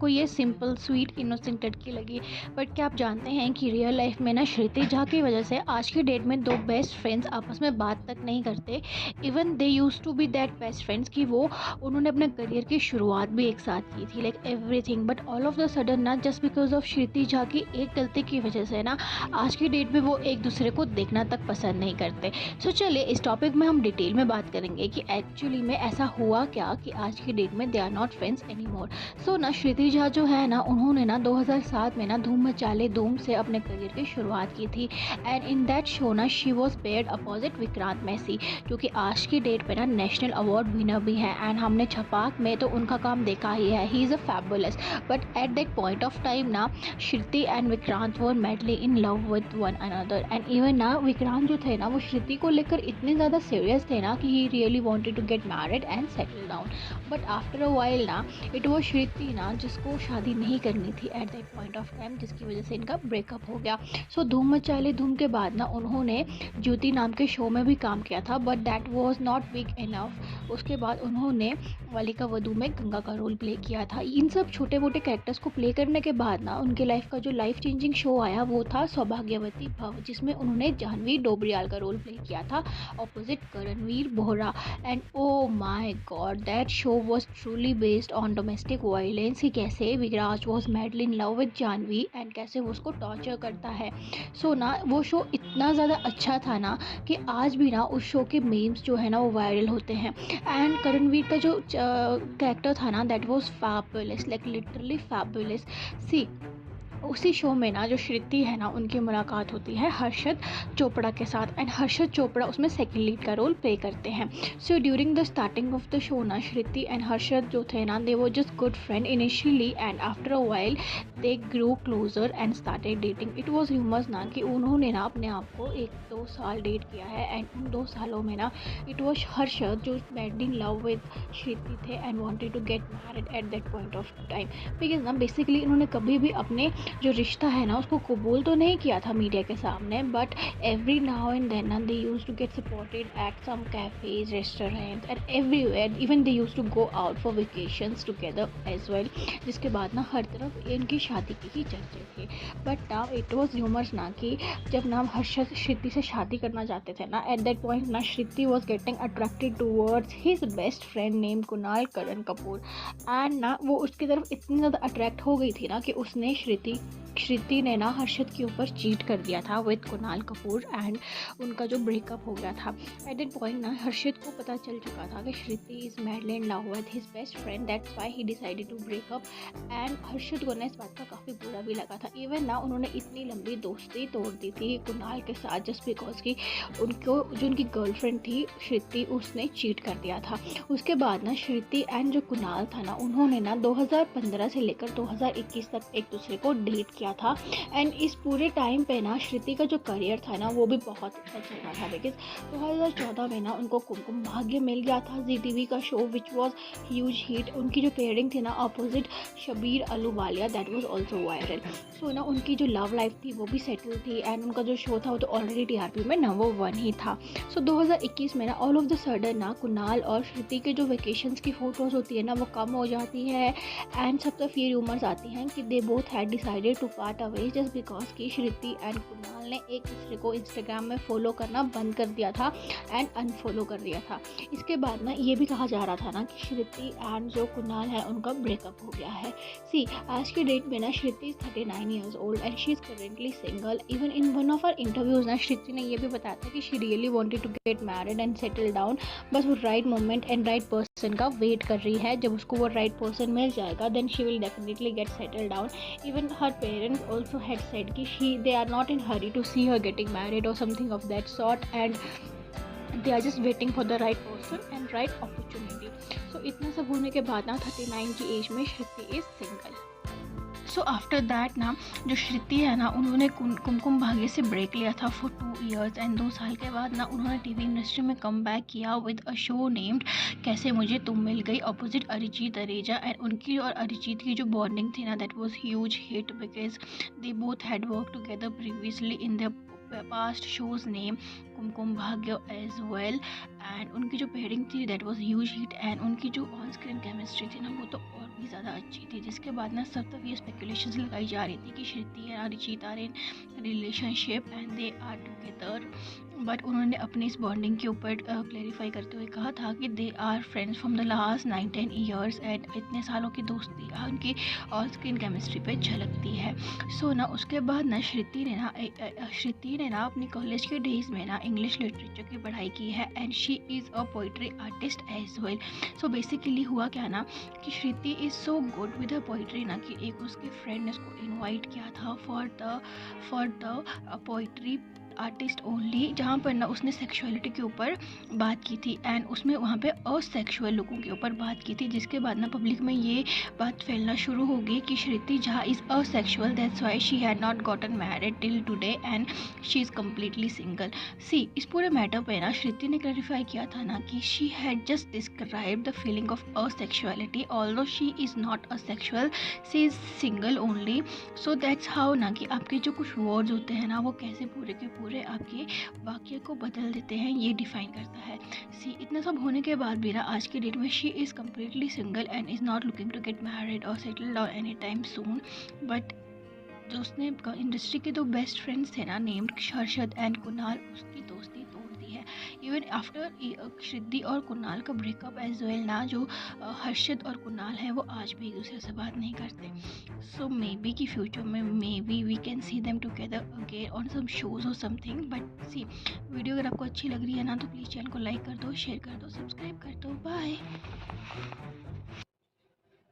आपको ये simple sweet innocent लड़की लगी, बट क्या आप जानते हैं कि रियल लाइफ में ना श्रुति झा की वजह से आज की डेट में दो बेस्ट फ्रेंड्स आपस में बात तक नहीं करते। Even they use to be that best friends कि वो उन्होंने अपने करियर की शुरुआत भी एक साथ की थी, like everything. But all of the sudden ना, जस्ट बिकॉज ऑफ श्रुति झा की एक गलती की वजह से ना आज की डेट में वो एक दूसरे को देखना तक पसंद नहीं करते। सो चलिए इस टॉपिक में हम डिटेल में बात करेंगे कि एक्चुअली में ऐसा हुआ क्या कि आज की डेट में they are not friends any more. So ना श्रुति झा जो है ना, उन्होंने ना 2007 में ना धूम मचाले धूम से अपने करियर की शुरुआत की थी। एंड इन दैट शो ना she was paired opposite Vikrant Massey, जो कि आज की डेट पे ना नेशनल अवार्ड विनर भी है। एंड हमने छपाक में तो उनका काम देखा ही है, he is a fabulous. But at that point of time ना Shruti and Vikrant were madly in love with one another. And even ना विक्रांत जो थे ना, वो श्रुति को लेकर इतने ज़्यादा सीरियस थे ना कि he really wanted to get married and settle down. But after a while ना इट वॉज श्रुति ना जिसको शादी नहीं करनी थी at that point of time, जिसकी वजह से इनका ब्रेकअप हो गया। सो धूम मचाले धूम के बाद ना उन्होंने ज्योति नाम के शो में भी काम किया था, but that was not big enough. उसके बाद उन्होंने वालिका वधू में गंगा का रोल प्ले किया था। इन सब छोटे मोटे कैरेक्टर्स को प्ले करने के बाद ना उनके लाइफ का जो लाइफ चेंजिंग शो आया वो था सौभाग्यवती भव, जिसमें उन्होंने जाह्नवी डोबरियाल का रोल प्ले किया था opposite Karanvir Bohra. And oh my god, that show was truly based on domestic violence, कि कैसे Viraj was madly in love with Jahnavi and कैसे वो उसको टॉर्चर करता है। सो ना वो शो इतना ज़्यादा अच्छा था ना कि आज भी ना उस शो के मीम्स जो है ना वो वायरल होते हैं। एंड करणवीर का जो कैरेक्टर था ना, that was fabulous, like literally fabulous. See उसी शो में ना जो श्रुति है ना, उनकी मुलाकात होती है हर्षद चोपड़ा के साथ। एंड हर्षद चोपड़ा उसमें सेकंड लीड का रोल प्ले करते हैं। So during the starting of the show ना श्रुति एंड हर्षद जो थे ना, दे वो just good friend initially and after a while they grow closer and started dating. It was humours ना कि उन्होंने ना अपने आप को 1-2 साल डेट किया है। एंड उन 2 सालों में ना इट वॉज हर्षद जो madly in love with Shruti थे and wanted to get married at that point of time. Because ना बेसिकली इन्होंने कभी भी अपने जो रिश्ता है ना उसको कबूल तो नहीं किया था मीडिया के सामने, but every now and then ना they use to get supported at some cafes restaurants and everywhere. Even they use to go out for vacations together as well. जिसके बाद ना हर तरफ इनकी शादी की ही चर्चे थे। But now it was humours ना कि जब ना हर्षद श्रुति से शादी करना चाहते थे ना, एट दैट पॉइंट ना Shruti was getting attracted towards his best friend name Kunal Karan Kapoor. And ना वो उसकी तरफ इतनी ज़्यादा अट्रैक्ट हो गई थी ना कि उसने श्रुति ने ना हर्षद के ऊपर चीट कर दिया था विद कुणाल कपूर। एंड उनका जो ब्रेकअप हो गया था एट दैट पॉइंट ना हर्षद को पता चल चुका था कि Shruti is madly in love with his best friend, that's why he decided to break up. And Harshad को ना इस बात का काफ़ी बुरा भी लगा था। इवन ना उन्होंने इतनी लंबी दोस्ती तोड़ दी थी कुणाल के साथ जस्ट बिकॉज की उनको जो उनकी गर्लफ्रेंड थी श्रुति, उसने चीट कर दिया था। उसके बाद ना श्रुति एंड जो कुणाल था ना, उन्होंने ना 2015 से लेकर 2021 तक एक दूसरे को डेट किया था। एंड इस पूरे टाइम पे ना श्रुति का जो करियर था ना वो भी बहुत अच्छा चल रहा था। बिकॉज 2014 में ना उनको कुमकुम भाग्य मिल गया था, जी टीवी का show which was huge hit. उनकी जो पेयरिंग थी ना opposite Shabir Ahluwalia, that was also viral. So ना उनकी जो लव लाइफ थी वो भी सेटल थी एंड उनका जो शो था वो तो ऑलरेडी टीआरपी में नंबर 1 ही था। सो 2021 में ना ऑल ऑफ द सडन ना कुणाल और श्रुति के जो वेकेशंस की फ़ोटोज़ होती है ना वो कम हो जाती है। एंड सब तरफ ये रूमर्स आती हैं कि they both had decided to part away just because कि श्रुति एंड कुणाल ने एक दूसरे को इंस्टाग्राम में फॉलो करना बंद कर दिया था एंड अनफॉलो कर दिया था। इसके बाद ना ये भी कहा जा रहा था ना कि श्रुति एंड जो कुणाल है उनका ब्रेकअप हो गया है। सी आज के डेट में ना Shruti is 39 years old and she is currently single. Even in one of our interviews ना श्रुति ने ये भी बताया था कि she really wanted to get married and settle down, बस वो right moment and right person का वेट कर रही है। जब उसको वो राइट पर्सन मिल जाएगा then she will definitely get settle down. Even her parents also had said कि they are not in hurry to see her getting married or something of that sort, and they are just waiting for the right person and right opportunity. So इतना सब होने के बाद ना 39 की age में Shruti is single. So after that ना जो श्रुति है ना, उन्होंने कुमकुम भाग्य से ब्रेक लिया था फॉर 2 ईयर्स एंड 2 साल के बाद ना उन्होंने टीवी इंडस्ट्री में कम बैक किया विद अ शो नेम्ड कैसे मुझे तुम मिल गई अपोजिट अरिजीत अरेजा। एंड उनकी और अरिजीत की जो बॉन्डिंग थी ना, that was huge hit because they both had work together previously in the past shows name Kumkum Bhagya as well. And उनकी जो पेयरिंग थी that was huge hit and उनकी जो ऑन स्क्रीन केमिस्ट्री थी ना वो तो और इतनी ज़्यादा अच्छी थी, जिसके बाद ना सब तक ये स्पेकुलेशंस लगाई जा रही थी कि Shruti and Arijit are in relationship and they are together. But उन्होंने अपनी इस बॉन्डिंग के ऊपर क्लेरिफाई करते हुए कहा था कि they are friends from the last 9-10 years and इतने सालों की दोस्ती उनकी ऑन स्क्रीन केमिस्ट्री पे झलकती है। सो ना उसके बाद ना श्रुति ने ना अपनी कॉलेज के डेज में ना इंग्लिश लिटरेचर की पढ़ाई की है and she is a poetry artist as well. So basically हुआ क्या ना कि Shruti is so good with a poetry ना कि एक उसके फ्रेंड ने उसको इनवाइट किया था for the poetry artist only, जहाँ पर ना उसने सेक्सुअलिटी के ऊपर बात की थी एंड उसमें वहाँ पे असेक्सुअल लोगों के ऊपर बात की थी, जिसके बाद ना पब्लिक में ये बात फैलना शुरू हो गई कि Shruti Jha is asexual, that's why she had not gotten married till today and she is completely single. See इस पूरे मैटर पे ना श्रुति ने क्लैरिफाई किया था ना कि she had just describe the feeling of asexuality, although she is not asexual, she is single only. So that's how ना कि आपके जो कुछ वर्ड्स होते हैं ना वो कैसे पूरे के पूरे आपके वाक्य को बदल देते हैं, ये डिफाइन करता है। सी इतना सब होने के बाद भी ना आज के डेट में she is completely single and is not looking to get married और settle down any time soon. But जो उसने इंडस्ट्री के दो बेस्ट फ्रेंड्स थे ना नेम्ड हर्षद एंड कुणाल, उसकी दोस्ती तोड़ दी है। इवन आफ्टर श्रुति और कुणाल का ब्रेकअप एज वेल ना जो हर्षद और कुणाल है वो आज भी एक दूसरे से बात नहीं करते। सो मे बी कि फ्यूचर में may be we can see them together again on some shows और समथिंग। बट सी वीडियो अगर आपको अच्छी लग रही है ना तो प्लीज़ चैनल को लाइक कर दो, शेयर कर दो, सब्सक्राइब कर दो। बाय।